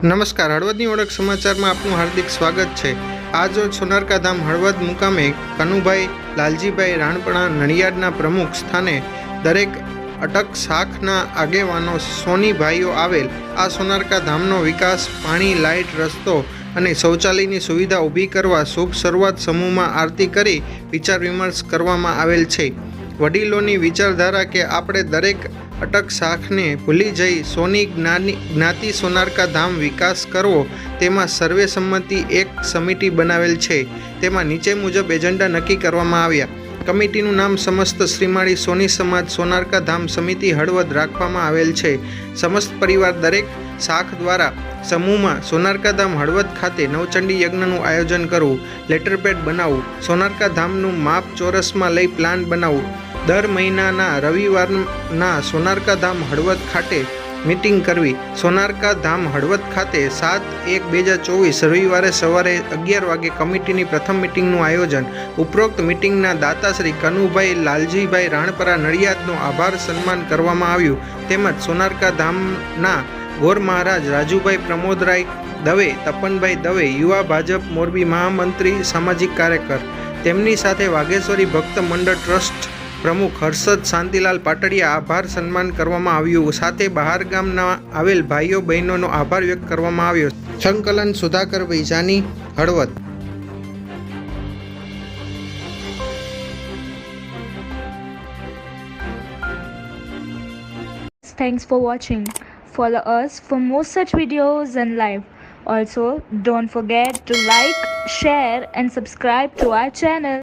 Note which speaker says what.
Speaker 1: નમસ્કાર, હળવદની ઓળખ સમાચારમાં આપનું હાર્દિક સ્વાગત છે। આજરોજ સોનારકા ધામ હળવદ મુકામે કનુભાઈ લાલજીભાઈ રાણપણા નડિયાદના પ્રમુખ સ્થાને દરેક અટક શાખના આગેવાનો સોની ભાઈઓ આવેલ આ સોનારકા ધામનો વિકાસ, પાણી, લાઇટ, રસ્તો અને શૌચાલયની સુવિધા ઊભી કરવા શુભ શરૂઆત સમૂહમાં આરતી કરી વિચાર વિમર્શ કરવામાં આવેલ છે। વડીલોની વિચારધારા કે આપણે દરેક અટક શાખને ભૂલી જઈ સોની જ્ઞાતિ સોનારકા ધામ વિકાસ કરવો, તેમાં સર્વે સંમતિ એક સમિતિ બનાવેલ છે। તેમાં નીચે મુજબ એજન્ડા નક્કી કરવામાં આવ્યા। કમિટીનું નામ સમસ્ત શ્રીમાળી સોની સમાજ સોનારકા ધામ સમિતિ હળવદ રાખવામાં આવેલ છે। સમસ્ત પરિવાર દરેક શાખ દ્વારા સમૂહમાં સોનારકા ધામ હળવદ ખાતે નવચંડી યજ્ઞનું આયોજન કરવું, લેટરપેડ બનાવવું, સોનારકા ધામનું માપ ચોરસમાં લઈ પ્લાન બનાવવું, દર મહિનાના રવિવારના સોનારકા ધામ હળવદ ખાતે મીટિંગ કરવી। સોનારકા ધામ હળવદ ખાતે 7/1/2024 રવિવારે સવારે 11 વાગે કમિટીની પ્રથમ મીટિંગનું આયોજન। ઉપરોક્ત મીટિંગના દાતા શ્રી કનુભાઈ લાલજીભાઈ રાણપરા નડિયાદનો આભાર સન્માન કરવામાં આવ્યું, તેમજ સોનારકા ધામના ગોર મહારાજ રાજુભાઈ પ્રમોદરાય દવે, તપનભાઈ દવે, યુવા ભાજપ મોરબી મહામંત્રી, સામાજિક કાર્યકર, તેમની સાથે વાઘેશ્વરી ભક્ત મંડળ ટ્રસ્ટ પ્રમુખ હર્ષદ શાંતિલાલ પાટડિયા આભાર સન્માન કરવામાં આવ્યું। સાથે બહાર ગામના આવેલ ભાઈઓ બહેનોનો આભાર વ્યક્ત કરવામાં આવ્યો। સંકલન Sudhakarbhai Jani, Halvad.
Speaker 2: Thanks for watching. Follow us for more such videos and live. Also, don't forget to like, share and subscribe to our channel.